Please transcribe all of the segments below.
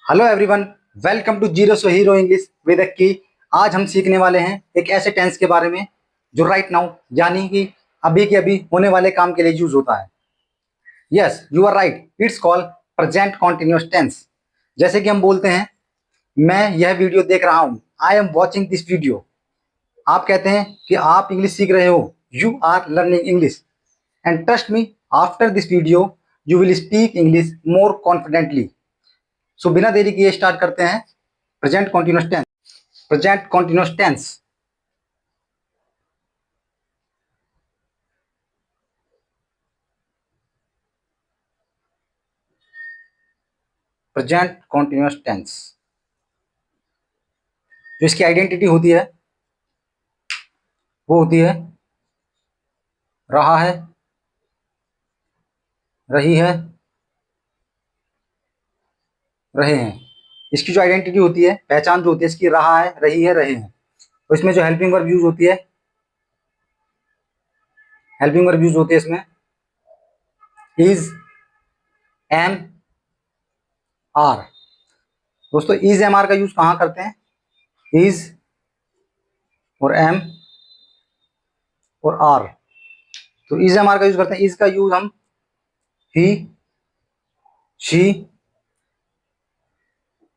Hello everyone, welcome to zero so hero English with की। आज हम सीखने वाले हैं एक ऐसे टेंस के बारे में जो राइट नाउ यानी कि अभी के अभी होने वाले काम के लिए यूज होता है। Yes, you are right, it's called present continuous tense. जैसे कि हम बोलते हैं, मैं यह वीडियो देख रहा हूँ, I am watching this video. आप कहते हैं कि आप इंग्लिश सीख रहे हो, you are learning English. And trust me, after this video you will speak English more confidently. So बिना देरी किए स्टार्ट करते हैं। Present continuous tense. Present continuous tense. Present continuous tense जो इसकी आइडेंटिटी होती है वो होती है रहा है, रही है, रहे हैं। इसकी जो आइडेंटिटी होती है, पहचान जो होती है इसकी, रहा है, रही है, रहे हैं। तो इसमें जो हेल्पिंग वर्ब यूज होती है, हेल्पिंग वर्ब यूज होती है इसमें इज, एम, आर। दोस्तों, इज एम आर का यूज कहाँ करते हैं? इज और एम और आर। तो इज एम आर का यूज करते हैं। इज का यूज हम ही, शी,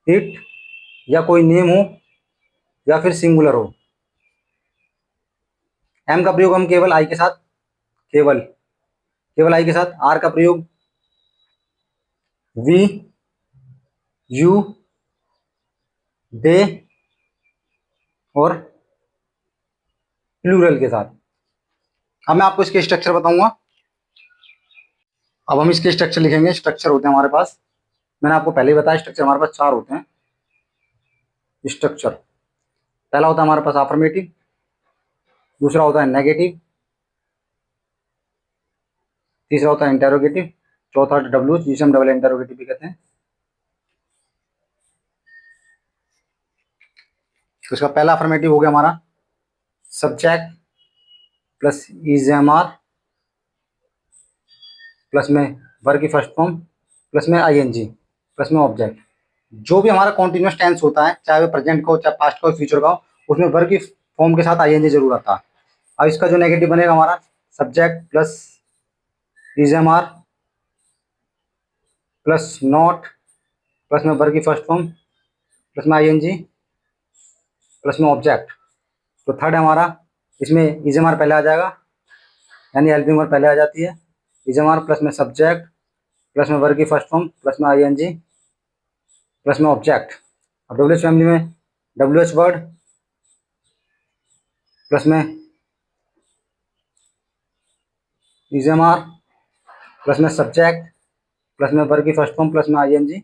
इट या कोई नेम हो या फिर सिंगुलर हो। एम का प्रयोग हम केवल आई के साथ, केवल केवल आई के साथ। आर का प्रयोग वी, यू, दे और प्लूरल के साथ। अब मैं आपको इसके स्ट्रक्चर बताऊंगा। अब हम इसके स्ट्रक्चर लिखेंगे। स्ट्रक्चर होते हैं हमारे पास, मैंने आपको पहले ही बताया, स्ट्रक्चर हमारे पास चार होते हैं। स्ट्रक्चर पहला होता है हमारे पास अफर्मेटिव, दूसरा होता है नेगेटिव, तीसरा होता है इंटेरोगेटिव, चौथा डब्ल्यू, जिसे हम डबल इंटेरोगेटिव भी कहते हैं। तो इसका पहला अफर्मेटिव हो गया हमारा subject plus is am are plus में वर्ब की फर्स्ट फॉर्म प्लस में आई एन जी प्लस में ऑब्जेक्ट। जो भी हमारा कॉन्टिन्यूअस टेंस होता है, चाहे वो प्रेजेंट का हो, चाहे पास्ट का हो, फ्यूचर का हो, उसमें वर्ब की फॉर्म के साथ आई एन जी जरूर आता है। अब इसका जो नेगेटिव बनेगा हमारा subject plus is am are plus not plus में वर्ब की फर्स्ट फॉर्म प्लस में आई एन जी प्लस में ऑब्जेक्ट। तो थर्ड है हमारा, इसमें इज एम आर पहले आ जाएगा, यानी हेल्पिंग वर्ब पहले आ जाती है। इज एम आर प्लस में सब्जेक्ट प्लस में वर्ब की फर्स्ट फॉर्म प्लस में आई एन जी प्लस में ऑब्जेक्ट। अब डब्ल्यू एच फैमिली में डब्ल्यू एच वर्ड प्लस में इज एम आर प्लस में सब्जेक्ट प्लस में वर्ब की फर्स्ट फॉर्म प्लस में आई एन जी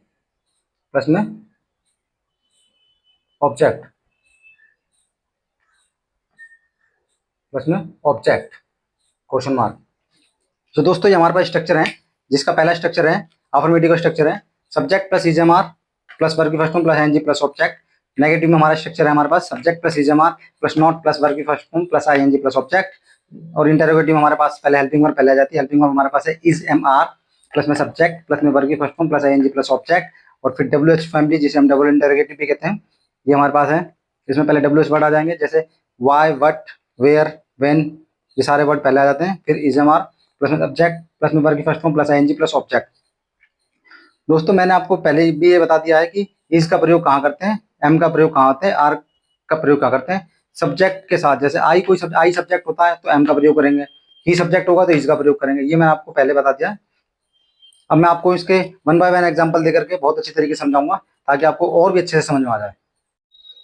प्लस में ऑब्जेक्ट, प्लस में ऑब्जेक्ट क्वेश्चन मार्क। तो दोस्तों, ये हमारे पास स्ट्रक्चर है, जिसका पहला स्ट्रक्चर है अफर्मेटिव का स्ट्रक्चर है subject plus is am are plus verb की first form plus I N G plus object. Negative में हमारा स्ट्रक्चर है हमारे पास subject plus is am are plus not plus verb की first form plus I N G plus object. और interrogative हमारे पास पहले हेल्पिंग वर्ब पहले आ जाती है। हेल्पिंग वर्ब हमारे पास है इज एम आर प्लस में सब्जेक्ट प्लस में वर्ब की first form plus I N G plus object. और फिर डब्ल्यू एच फैमिली, जिसे हम डबल इंटरोगेटिव भी कहते हैं, ये हमारे पास है। इसमें पहले डब्ल्यू एच वर्ड आ जाएंगे, जैसे वाई, वट, वेयर, वेन, ये सारे वर्ड पहले आ जाते हैं। फिर इज एम आर प्लस में सब्जेक्ट प्लस में वर्ब की first form plus I N G plus object. दोस्तों, मैंने आपको पहले भी ये बता दिया है कि इज का प्रयोग कहाँ करते हैं, एम का प्रयोग कहाँ होते हैं, आर का प्रयोग कहाँ करते हैं। सब्जेक्ट के साथ, जैसे आई कोई आई सब्जेक्ट होता है तो एम का प्रयोग करेंगे, ही सब्जेक्ट होगा तो इज का प्रयोग करेंगे। ये मैंने आपको पहले बता दिया है। अब मैं आपको इसके वन बाय वन एग्जाम्पल देकर के बहुत अच्छी तरीके से समझाऊंगा, ताकि आपको और भी अच्छे से समझ में आ जाए।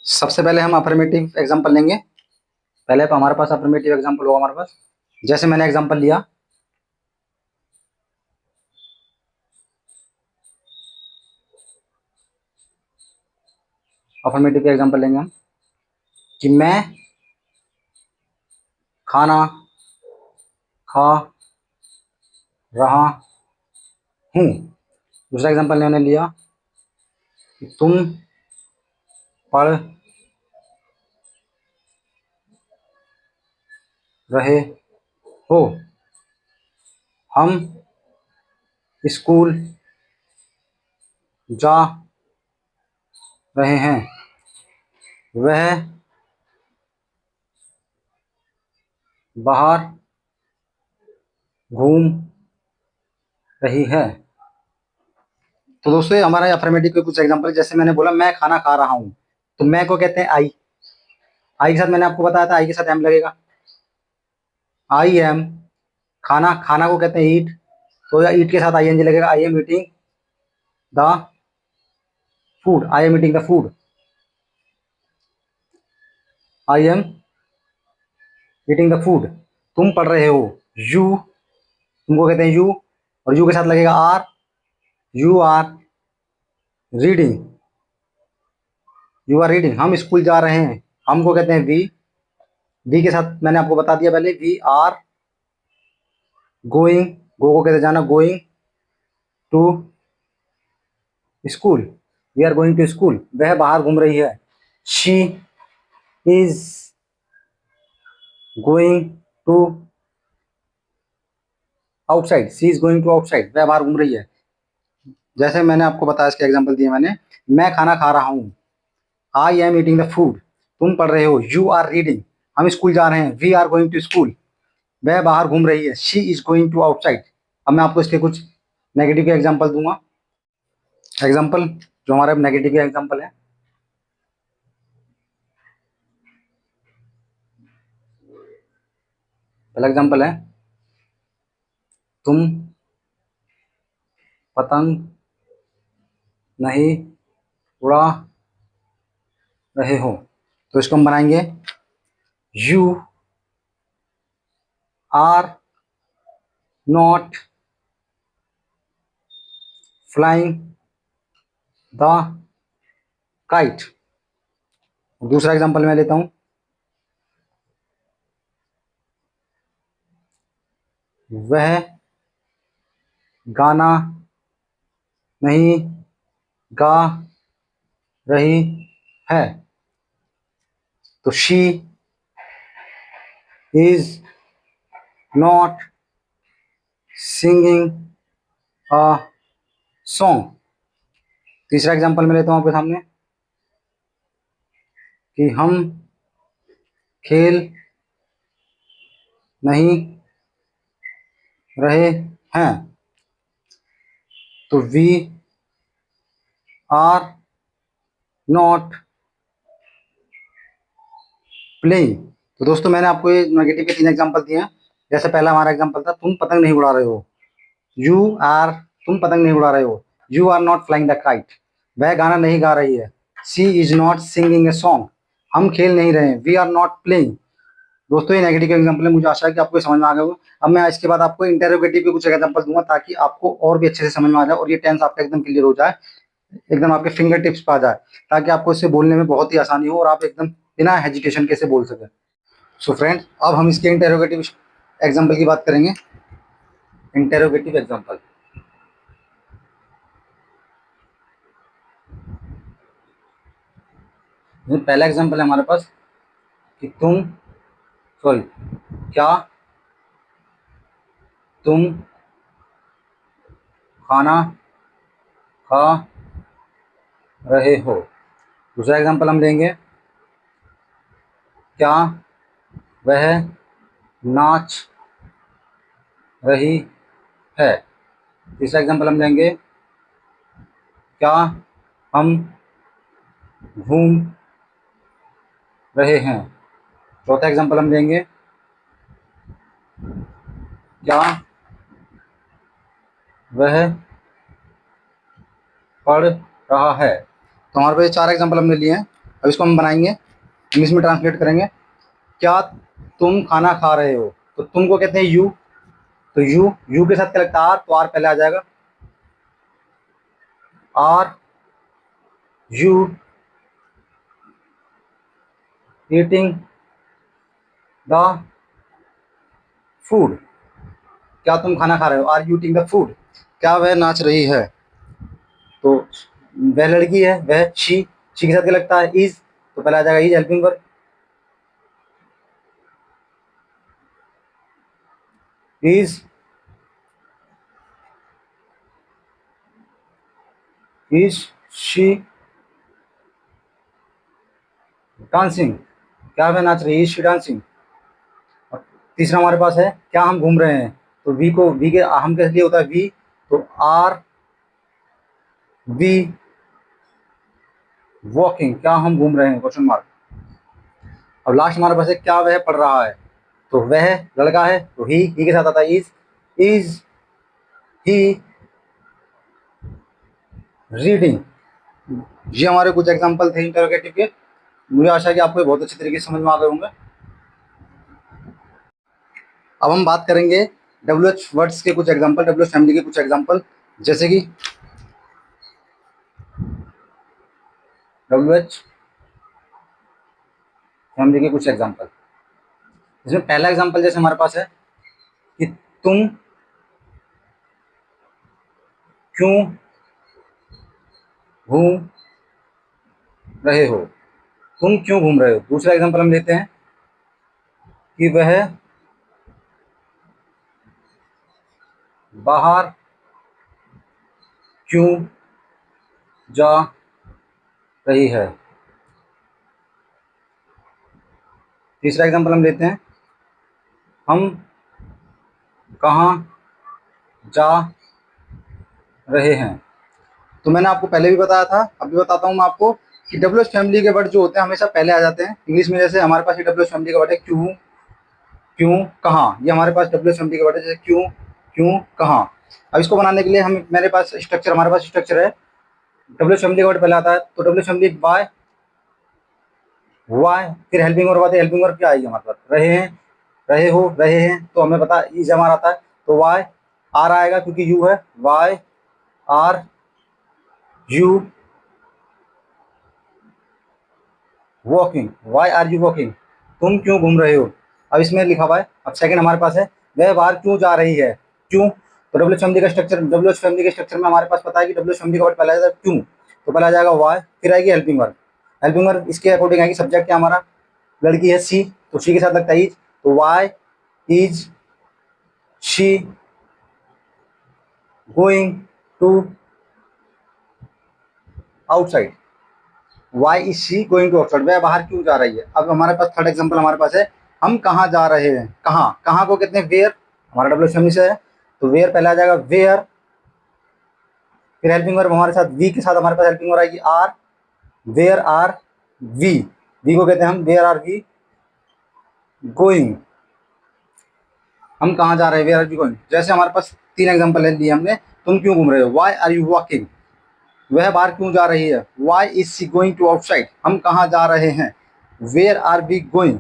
सबसे पहले हम अफर्मेटिव एग्जाम्पल लेंगे। पहले तो हमारे पास अफर्मेटिव एग्जाम्पल होगा हमारे पास, जैसे मैंने एग्जाम्पल लिया, अफर्मेटिव एग्जाम्पल लेंगे हम कि मैं खाना खा रहा हूँ। दूसरा एग्जाम्पल मैंने लिया कि तुम पढ़ रहे हो, हम स्कूल जा रहे हैं, वह बाहर घूम रही है। तो दोस्तों ये हमारा अफर्मेटिव के कुछ एग्जांपल, जैसे मैंने बोला मैं खाना खा रहा हूँ, तो मैं को कहते हैं आई। आई के साथ मैंने आपको बताया था आई के साथ एम लगेगा। आई एम, खाना, खाना को कहते हैं ईट, तो ईट के साथ आई एन जी लगेगा। आई am eating the food, I am eating the food. I am eating the food. तुम पढ़ रहे हो, यू, तुमको कहते हैं यू, और यू के साथ लगेगा are, you are reading, you are reading. हम स्कूल जा रहे हैं, हमको कहते हैं वी के साथ मैंने आपको बता दिया पहले, वी आर गोइंग, गो को कहते हैं जाना, going to school, we are going to school. वह बाहर घूम रही है, she is going to outside, she is going to outside, वह बाहर घूम रही है। जैसे मैंने आपको बताया, इसके एग्जाम्पल दिए मैंने, मैं खाना खा रहा हूँ, I am eating the food. तुम पढ़ रहे हो, यू आर रीडिंग। हम स्कूल जा रहे हैं, we are going to school. वह बाहर घूम रही है, she is going to outside. अब मैं आपको इसके कुछ नेगेटिव के एग्जाम्पल दूंगा। एग्जाम्पल जो हमारे नेगेटिव के एग्जाम्पल है, पहला एग्जाम्पल है तुम पतंग नहीं उड़ा रहे हो। तो इसको हम बनाएंगे, you are not flying the kite. दूसरा एग्जाम्पल मैं लेता हूं, वह गाना नहीं गा रही है। तो she is not singing a song. तीसरा एग्जाम्पल मैं लेता हूं आपके सामने, कि हम खेल नहीं रहे हैं। तो वी आर नॉट प्लेइंग। तो दोस्तों मैंने आपको ये नेगेटिव के 3 एग्जाम्पल दिए हैं। जैसे पहला हमारा एग्जाम्पल था, तुम पतंग नहीं उड़ा रहे हो, यू आर, तुम पतंग नहीं उड़ा रहे हो, you are not flying the kite. वह गाना नहीं गा रही है, she is not singing a song. हम खेल नहीं रहे हैं, वी आर नॉट प्लेइंग। दोस्तों ये नेगेटिव एग्जाम्पल है, मुझे आशा है कि आपको समझ में आ गया होगा। अब मैं इसके बाद आपको इंटेरोगेटिव के कुछ एग्जाम्पल दूंगा, ताकि आपको और भी अच्छे से समझ में आ जाए और ये टेंस आपका एकदम क्लियर हो जाए, एकदम आपके फिंगर टिप्स पे आ जाए, ताकि आपको इससे बोलने में बहुत ही आसानी हो और आप एकदम बिना हेजिटेशन के से बोल सकें। सो फ्रेंड्स, अब हम इसके इंटेरोगेटिव एग्जाम्पल की बात करेंगे। इंटेरोगेटिव एग्जाम्पल, पहला एग्जाम्पल है हमारे पास कि तुम, सॉरी, क्या तुम खाना खा रहे हो। दूसरा एग्जाम्पल हम लेंगे, क्या वह नाच रही है। तीसरा एग्जाम्पल हम लेंगे, क्या हम घूम रहे हैं। चौथा एग्जाम्पल हम लेंगे, क्या वह पढ़ रहा है। तो हमारे पास 4 एग्जाम्पल हमने लिए हैं। अब इसको हम बनाएंगे, इंग्लिश में ट्रांसलेट करेंगे। क्या तुम खाना खा रहे हो, तो तुम को कहते हैं यू, तो यू के साथ क्या लगता है आर, तो आर पहले आ जाएगा। Are you eating the food. क्या तुम खाना खा रहे हो, are you eating the food. क्या वह नाच रही है, तो वह लड़की है, वह शी के साथ क्या लगता है इज, तो पहले आ जाएगा is helping verb, is is she dancing, क्या वह नाच रही है, इज शी डांसिंग। और तीसरा हमारे पास है क्या हम घूम रहे हैं, तो वी को वी के हम कैसे लिए होता है वी, तो आर वी वॉकिंग, क्या हम घूम रहे हैं क्वेश्चन मार्क। अब लास्ट हमारे पास है क्या वह पढ़ रहा है, तो वह लड़का है तो ही के साथ आता है इज ही रीडिंग। ये हमारे कुछ एग्जांपल थे इंटरोगेटिव के। मुझे आशा है कि आपको ये बहुत अच्छे तरीके से समझ में आ गए होंगे। अब हम बात करेंगे WH वर्ड्स के कुछ एग्जांपल, WH फैमिली के कुछ एग्जांपल, जैसे कि WH फैमिली के कुछ एग्जांपल। इसमें पहला एग्जांपल जैसे हमारे पास है कि तुम क्यों घूम रहे हो, तुम क्यों घूम रहे हो। दूसरा एग्जांपल हम लेते हैं कि वह बाहर क्यों जा रही है। तीसरा एग्जांपल हम लेते हैं हम कहाँ जा रहे हैं। तो मैंने आपको पहले भी बताया था, अब भी बताता हूँ मैं आपको कि WH फैमिली के वर्ड जो होते हैं हमेशा पहले आ जाते हैं इंग्लिश में। जैसे हमारे पास ये WH फैमिली का वर्ड है क्यों, क्यों, कहाँ, ये हमारे पास WH फैमिली का वर्ड है, जैसे क्यों, क्यों, कहाँ। अब इसको बनाने के लिए हम मेरे पास स्ट्रक्चर, हमारे पास स्ट्रक्चर है, WH फैमिली का वर्ड पहले आता है तो WH फैमिली बाय, वाई, फिर हेल्पिंग वर्ब आती है। हेल्पिंग वर्ब क्या आएगी हमारे पास, रहे हैं, रहे हो, रहे हैं, तो हमें पता इज हमारा आता है तो वाई आर आएगा क्योंकि यू है, why are you walking, why are you walking, तुम क्यों घूम रहे हो। अब इसमें लिखा हुआ है, अब सेकंड हमारे पास है वह बाहर क्यों जा रही है, क्यों। तो WH फैमिली का स्ट्रक्चर, WH फैमिली के स्ट्रक्चर में हमारे पास पता है कि WH फैमिली का वर्ड पहला जाएगा क्यों, तो पहला जाएगा वाई, फिर आएगी हेल्पिंग वर्ब। हेल्पिंग वर्ब इसके अकॉर्डिंग आएगी, सब्जेक्ट क्या हमारा, लड़की है सी, तो सी के साथ लगता है इज, तो why is she going to outside, why is she going to outside, वह बाहर क्यों जा रही है। अब हमारे पास थर्ड एग्जांपल हमारे पास है हम कहाँ जा रहे हैं, कहाँ, कहाँ को कहते हैं वेयर, हमारा WH फैमिली से है तो वेयर पहले आ जाएगा वेयर, फिर हेल्पिंग वर्ब हमारे साथ वी के साथ हमारे पास हेल्पिंग वर्ब आएगी are, where are we, we को कहते हैं हम वेयर आर वी गोइंग, हम कहाँ जा रहे हैं, वेयर आर वी गोइंग। जैसे हमारे पास तीन एग्जांपल है लिए हमने, तुम क्यों घूम रहे हो, वाई आर यू वॉकिंग, वह बाहर क्यों जा रही है, why is she going to outside, हम कहाँ जा रहे हैं, where are we going,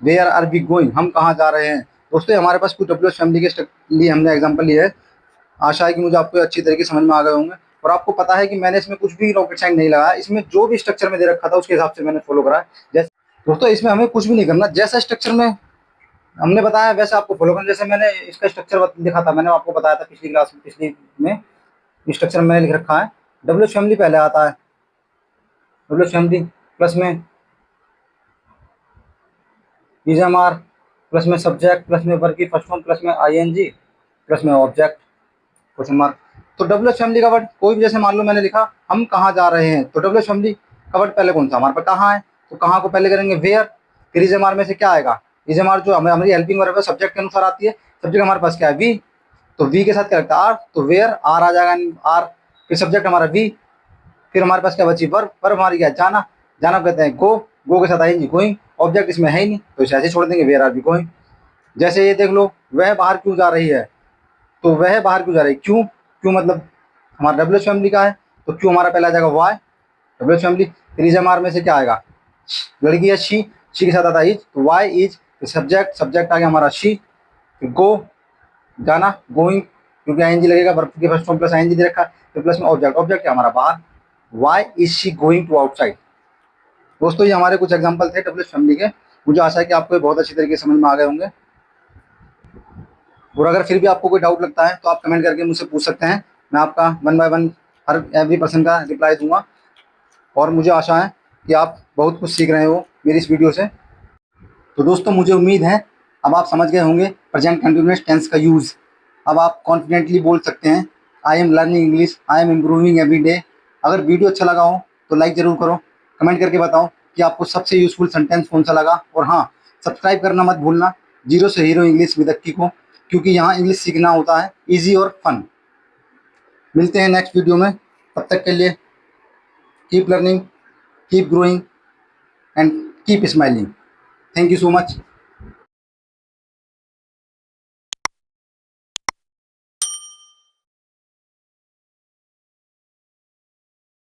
where are we going, हम कहाँ जा रहे हैं। दोस्तों हमारे पास कुछ WH फैमिली के लिए हमने एग्जांपल लिए है। आशा है कि मुझे आपको अच्छी तरीके से समझ में आ गए होंगे और आपको पता है कि मैंने इसमें कुछ भी रॉकेट साइंस नहीं लगाया, इसमें जो भी स्ट्रक्चर में दे रखा था उसके हिसाब से मैंने फॉलो करा है। जैसे दोस्तों इसमें हमें कुछ भी नहीं करना, जैसा स्ट्रक्चर में हमने बताया वैसे आपको फॉलो करना। जैसे मैंने इसका स्ट्रक्चर लिखा था, मैंने आपको बताया था पिछली क्लास में, पिछली में स्ट्रक्चर मैंने लिख रखा है। WH फैमिली पहले आता है, WH फैमिली प्लस में इजएमआर, प्लस में सब्जेक्ट, प्लस में वर्ब की फर्स्ट फॉर्म, प्लस में आईएनजी, प्लस में ऑब्जेक्ट क्वेश्चन मार्क। तो WH फैमिली का वर्ड कोई भी, जैसे मान लो मैंने लिखा हम कहाँ जा रहे हैं, तो WH फैमिली का वर्ड पहले कौन सा हमारे पास कहाँ है, तो कहाँ को पहले करेंगे वेयर, फिर इजएमआर में से क्या आएगा, इजएमआर जो हमारी हेल्पिंग वर्ब है सब्जेक्ट के अनुसार आती है, सब्जेक्ट हमारे पास क्या है वी, तो वी के साथ क्या लगता है आर, तो वेयर आर आ जाएगा आर, फिर सब्जेक्ट हमारा वी, फिर हमारे पास क्या बची वर्ब, वर्ब हमारी क्या है जाना, जाना कहते हैं गो, गो के साथ आएंगे गोइंग, ऑब्जेक्ट इसमें है ही नहीं तो इसे ऐसे छोड़ देंगे वेयर आर वी गोइंग। जैसे ये देख लो वह बाहर क्यों जा रही है, तो वह बाहर क्यों जा रही है, क्यों, क्यों मतलब हमारा WH फैमिली का है तो क्यों हमारा पहला आ जाएगा वाई, WH फैमिली, फिर इजएमआर में से क्या आएगा, लड़की है शी, शी के साथ आता है इज, तो वाई इज, फिर सब्जेक्ट, सब्जेक्ट आ गया हमारा शी, फिर गो जाना गोइंग क्योंकि आईएनजी लगेगा, वर्ब के फर्स्ट फॉर्म प्लस आईएनजी दे रखा, फिर प्लस में ऑब्जेक्ट, ऑब्जेक्ट है हमारा बाहर, why is she going to outside. दोस्तों ये हमारे कुछ एग्जांपल थे WH फैमिली के। मुझे आशा है कि आपको बहुत अच्छी तरीके से समझ में आ गए होंगे और अगर फिर भी आपको कोई डाउट लगता है तो आप कमेंट करके मुझसे पूछ सकते हैं, मैं आपका 1 बाय 1 हर एवरी पर्सन का रिप्लाई दूंगा। और मुझे आशा है कि आप बहुत कुछ सीख रहे हो मेरी इस वीडियो से। तो दोस्तों मुझे उम्मीद है अब आप समझ गए होंगे प्रेजेंट कंटिन्यूअस टेंस का यूज़। अब आप कॉन्फिडेंटली बोल सकते हैं I am learning English, I am improving every day. अगर वीडियो अच्छा लगा हो तो लाइक ज़रूर करो, कमेंट करके बताओ कि आपको सबसे यूजफुल सेंटेंस कौन सा लगा। और हाँ, सब्सक्राइब करना मत भूलना जीरो से हीरो इंग्लिश विद अक्की को, क्योंकि यहाँ इंग्लिश सीखना होता है ईजी और फन। मिलते हैं नेक्स्ट वीडियो में, तब तक के लिए keep learning, keep growing and keep smiling. Thank you so much.